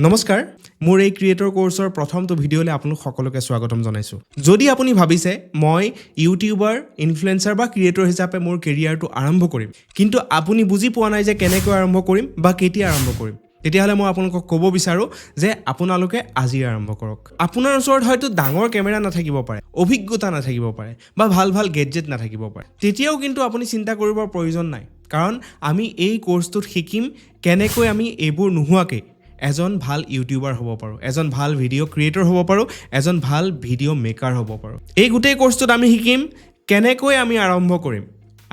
নমস্কাৰ মোৰ এই ক্ৰিয়েটৰ কোৰ্সৰ প্ৰথমটো ভিডিঅ'লৈ আপোনালোক সকলোকে স্বাগতম জনাইছো যদি আপুনি ভাবিছে মই ইউটিউবাৰ ইনফ্লুৱেঞ্চাৰ বা ক্ৰিয়েটৰ হিচাপে মোৰ কেৰিয়াৰটো আৰম্ভ কৰিম কিন্তু আপুনি বুজি পোৱা নাই যে কেনেকৈ আৰম্ভ কৰিম বা কেতিয়া আৰম্ভ কৰিম তেতিয়াহলে মই আপোনালোকক ক'ব বিচাৰো যে আপোনালোকে আজি আৰম্ভ কৰক আপোনাৰ ওচৰত হয়তো ডাঙৰ কেমেৰা নাথাকিব পাৰে অভিজ্ঞতা নাথাকিব পাৰে বা ভাল ভাল গেজেট নাথাকিব পাৰে তেতিয়াও কিন্তু আপুনি চিন্তা কৰিবৰ প্ৰয়োজন নাই কাৰণ আমি এই কোৰ্সটোত শিকিম কেনেকৈ আমি এইবোৰ নোহোৱাকে এজন ভাল ইউটিউবাৰ হ'ব পাৰো এজন ভাল ভিডিঅ' ক্ৰিয়েটৰ হ'ব পাৰো এজন ভাল ভিডিঅ' মেকাৰ হ'ব পাৰো এই গুটেই কোৰ্সটোত আমি শিকিম কেনেকৈ আমি আৰম্ভ কৰিম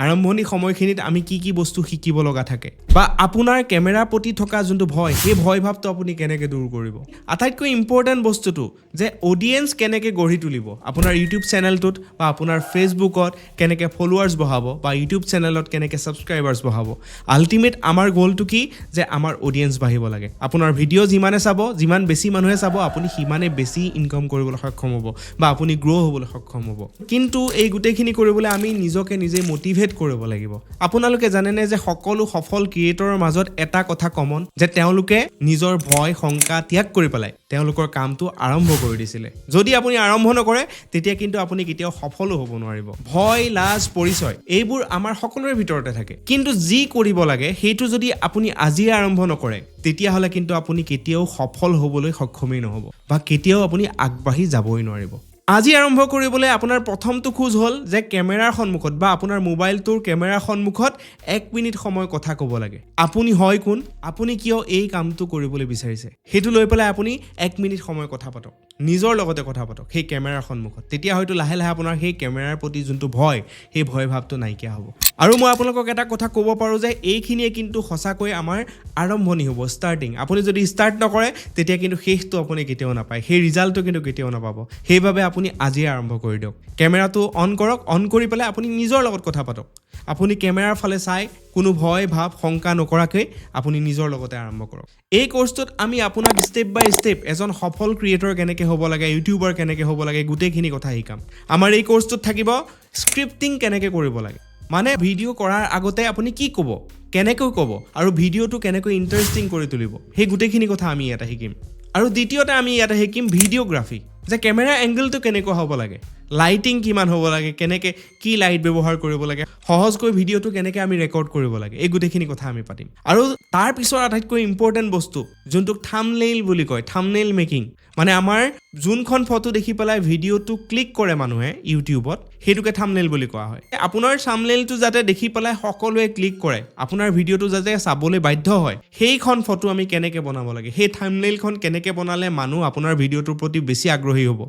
আৰম্ভণি সময়খিনিত আমি কি বস্তু শিকিব লগা থাকে বা আপোনাৰ কেমেৰা প্ৰতি থকা যোনটো ভয় সেই ভয় ভাৱটো আপুনি কেনেকৈ দূৰ কৰিব আটাইতকৈ ইম্পৰ্টেন্ট বস্তুটো যে অডিয়েন্স কেনেকৈ গঢ়ি তুলিব আপোনাৰ ইউটিউব চেনেলটোত বা আপোনাৰ ফেচবুকত কেনেকৈ ফলোৱাৰ্ছ বঢ়াব বা ইউটিউব চেনেলত কেনেকৈ ছাবস্ক্ৰাইবাৰ্ছ বঢ়াব আল্টিমেট আমাৰ গোলটো কি যে আমাৰ অডিয়েন্স বাঢ়িব লাগে আপোনাৰ ভিডিঅ' যিমানে চাব যিমান বেছি মানুহে চাব আপুনি সিমানে বেছি ইনকাম কৰিবলৈ সক্ষম হ'ব বা আপুনি গ্ৰ' হ'বলৈ সক্ষম হ'ব কিন্তু এই গুটেইখিনি কৰিবলৈ আমি নিজকে নিজে মোটিভেট কৰিব লাগিব আপোনালোকে জানেনে যে সকলো সফল ক্ৰিয়েটৰৰ মাজত এটা কথা কমন যে তেওঁলোকে নিজৰ ভয় শংকা ত্যাগ কৰি পেলাই তেওঁলোকৰ কামটো আৰম্ভ কৰি দিছিলে যদি আপুনি আৰম্ভ নকৰে তেতিয়া কিন্তু আপুনি কেতিয়াও সফল হ'ব নোৱাৰিব ভয় লাজ পৰিচয় এইবোৰ আমাৰ সকলোৰে ভিতৰতে থাকে কিন্তু যি কৰিব লাগে সেইটো যদি আপুনি আজি আৰম্ভ নকৰে তেতিয়াহলে কিন্তু আপুনি কেতিয়াও সফল হ'বলৈ সক্ষমেই নহ'ব বা কেতিয়াও আপুনি আগবাঢ়ি যাবই নোৱাৰিব আজি আৰম্ভ কৰিবলৈ আপোনাৰ প্ৰথমটো খোজ হ'ল যে কেমেৰাৰ সন্মুখত বা আপোনাৰ মোবাইলটোৰ কেমেৰাৰ সন্মুখত 1 মিনিট সময় কথা ক'ব লাগে আপুনি হয় কোন আপুনি কিয় এই কামটো কৰিবলৈ বিচাৰিছে হেতু লৈ পেলাই আপুনি 1 মিনিট সময় কথা পাতক নিজৰ লগতে কথা পাতক সেই কেমেৰাৰ সন্মুখত তেতিয়া হয়তো লাহে লাহে আপোনাৰ সেই কেমেৰাৰ প্ৰতি যোনটো ভয় সেই ভয় ভাৱটো নাইকিয়া হ'ব আৰু মই আপোনালোকক এটা কথা ক'ব পাৰো যে এইখিনিয়ে কিন্তু সঁচাকৈ আমাৰ আৰম্ভণি হ'ব ষ্টাৰ্টিং আপুনি যদি ষ্টাৰ্ট নকৰে তেতিয়া কিন্তু শেষটো আপুনি কেতিয়াও নাপায় সেই ৰিজাল্টটো কিন্তু কেতিয়াও নাপাব সেইবাবে আপুনি আজি আৰম্ভ কৰি দিয়ক কেমেৰাটো অন কৰক অন কৰি পেলাই আপুনি নিজৰ লগত কথা পাতক আপুনি কেমেৰাৰ ফালে চাই কোনো ভয় ভাৱ শংকা নকৰাকৈ আপুনি নিজৰ লগতে আৰম্ভ কৰক এই কোৰ্সটোত আমি আপোনাক ষ্টেপ বাই ষ্টেপ এজন সফল ক্ৰিয়েটৰ কেনেকৈ হ'ব লাগে ইউটিউবাৰ কেনেকৈ হ'ব লাগে গোটেইখিনি কথা শিকাম আমাৰ এই কোৰ্সটোত থাকিব স্ক্ৰিপ্টিং কেনেকৈ কৰিব লাগে মানে ভিডিঅ' কৰাৰ আগতে আপুনি কি ক'ব কেনেকৈ ক'ব আৰু ভিডিঅ'টো কেনেকৈ ইণ্টাৰেষ্টিং কৰি তুলিব সেই গোটেইখিনি কথা আমি ইয়াতে শিকিম আৰু দ্বিতীয়তে আমি ইয়াতে শিকিম ভিডিঅ'গ্ৰাফি যে কেমেৰা এংগলটো কেনেকুৱা হ'ব লাগে লাইটিং কিমান হ'ব লাগে কেনেকৈ কি লাইট ব্যৱহাৰ কৰিব লাগে সহজকৈ ভিডিঅ'টো কেনেকৈ আমি ৰেকৰ্ড কৰিব লাগে এই গোটেইখিনি কথা আমি পাতিম আৰু তাৰ পিছৰ আটাইতকৈ ইম্পৰ্টেণ্ট বস্তু যোনটোক থাম্বনেইল বুলি কয় থাম্বনেইল মেকিং মানে আমাৰ যোনখন ফটো দেখি পেলাই ভিডিঅ'টো ক্লিক কৰে মানুহে ইউটিউবত সেইটোকে থাম্বনেইল বুলি কোৱা হয় আপোনাৰ থাম্বনেইলটো যাতে দেখি পেলাই সকলোৱে ক্লিক কৰে আপোনাৰ ভিডিঅ'টো যাতে চাবলৈ বাধ্য হয় সেইখন ফটো আমি কেনেকৈ বনাব লাগে সেই থাম্বনেইলখন কেনেকৈ বনালে মানুহ আপোনাৰ ভিডিঅ'টোৰ প্ৰতি বেছি আগ্ৰহী হ'ব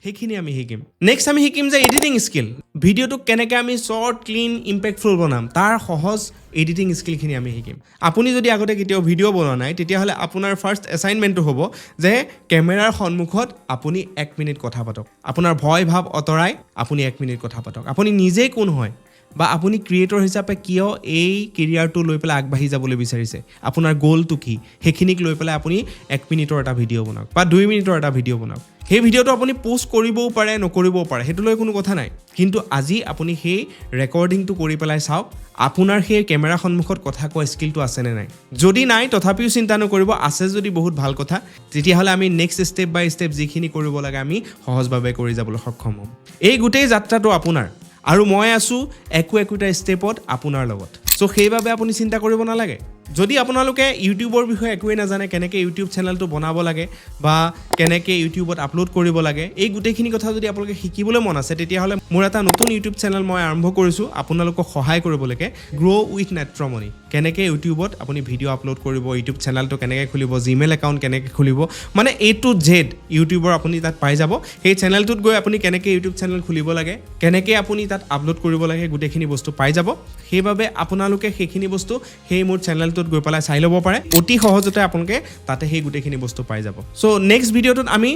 সেইখিনি আমি শিকিম নেক্সট আমি শিকিম যে এডিটিং স্কিল ভিডিঅ'টোক কেনেকৈ আমি শ্বৰ্ট ক্লিন ইম্পেক্টফুল বনাম তাৰ সহজ এডিটিং স্কিলখিনি আমি শিকিম আপুনি যদি আগতে কেতিয়াও ভিডিঅ' বনোৱা নাই তেতিয়াহ'লে আপোনাৰ ফাৰ্ষ্ট এছাইনমেণ্টটো হ'ব যে কেমেৰাৰ সন্মুখত আপুনি 1 মিনিট কথা পাতক আপোনাৰ ভয় ভাৱ আঁতৰাই আপুনি 1 মিনিট কথা পাতক আপুনি নিজেই কোন হয় বা আপুনি ক্ৰিয়েটৰ হিচাপে কিয় এই কেৰিয়াৰটো লৈ পেলাই আগবাঢ়ি যাবলৈ বিচাৰিছে আপোনাৰ গ'লটো কি সেইখিনিক লৈ পেলাই আপুনি 1 মিনিটৰ এটা ভিডিঅ' বনাওক বা 2 মিনিটৰ এটা ভিডিঅ' বনাওক সেই ভিডিঅ'টো আপুনি পোষ্ট কৰিবও পাৰে নকৰিবও পাৰে সেইটো লৈ কোনো কথা নাই কিন্তু আজি আপুনি সেই ৰেকৰ্ডিংটো কৰি পেলাই চাওক আপোনাৰ সেই কেমেৰা সন্মুখত কথা কোৱা স্কিলটো আছেনে নাই যদি নাই তথাপিও চিন্তা নকৰিব আছে যদি বহুত ভাল কথা তেতিয়াহ'লে আমি নেক্সট ষ্টেপ বাই ষ্টেপ যিখিনি কৰিব লাগে আমি সহজভাৱে কৰি যাবলৈ সক্ষম হ'ম এই গোটেই যাত্ৰাটো আপোনাৰ আৰু মই আছো একোটা ষ্টেপত আপোনাৰ লগত সো সেইবাবে আপুনি চিন্তা কৰিব নালাগে যদি আপোনালোকে ইউটিউবৰ বিষয়ে একোৱে নাজানে কেনেকৈ ইউটিউব চেনেলটো বনাব লাগে বা কেনেকৈ ইউটিউবত আপলোড কৰিব লাগে এই গোটেইখিনি কথা যদি আপোনালোকে শিকিবলৈ মন আছে তেতিয়াহ'লে মোৰ এটা নতুন ইউটিউব চেনেল মই আৰম্ভ কৰিছোঁ আপোনালোকক সহায় কৰিবলৈকে গ্ৰ' উইথ নেত্ৰমণি কেনেকৈ ইউটিউবত আপুনি ভিডিঅ' আপলোড কৰিব ইউটিউব চেনেলটো কেনেকৈ খুলিব জিমেইল একাউণ্ট কেনেকৈ খুলিব মানে A to Z ইউটিউবৰ আপুনি তাত পাই যাব সেই চেনেলটোত গৈ আপুনি কেনেকৈ ইউটিউব চেনেল খুলিব লাগে কেনেকৈ আপুনি তাত আপলোড কৰিব লাগে গোটেইখিনি বস্তু পাই যাব সেইবাবে আপোনালোকে সেইখিনি বস্তু সেই মোৰ চেনেলটোত গৈ পেলাই চাই ল'ব পাৰে অতি সহজতে আপোনালোকে তাতে সেই গোটেইখিনি বস্তু পাই যাব সো নেক্সট ভিডিঅ'টোত আমি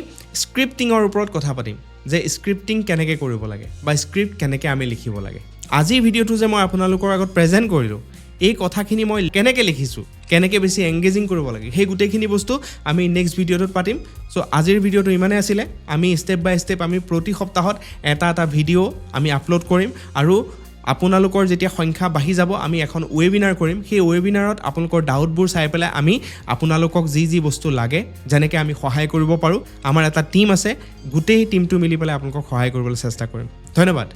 স্ক্ৰিপ্টিঙৰ ওপৰত কথা পাতিম যে স্ক্ৰিপ্টিং কেনেকৈ কৰিব লাগে বা স্ক্ৰিপ্ট কেনেকৈ আমি লিখিব লাগে আজিৰ ভিডিঅ'টো যে মই আপোনালোকৰ আগত প্ৰেজেণ্ট কৰিলোঁ এই কথাখিনি মই কেনেকৈ লিখিছোঁ কেনেকৈ বেছি এংগেজিং কৰিব লাগে সেই গোটেইখিনি বস্তু আমি নেক্সট ভিডিঅ'টোত পাতিম সো আজিৰ ভিডিঅ'টো ইমানেই আছিলে আমি ষ্টেপ বাই ষ্টেপ আমি প্ৰতি সপ্তাহত এটা ভিডিঅ' আমি আপলোড কৰিম আৰু আপোনালোকৰ যেতিয়া সংখ্যা বাঢ়ি যাব আমি এখন ৱেবিনাৰ কৰিম সেই ৱেবিনাৰত আপোনালোকৰ ডাউটবোৰ চাই পেলাই আমি আপোনালোকক যি বস্তু লাগে যেনেকৈ আমি সহায় কৰিব পাৰোঁ আমাৰ এটা টীম আছে গোটেই টীমটো মিলি পেলাই আপোনালোকক সহায় কৰিবলৈ চেষ্টা কৰিম ধন্যবাদ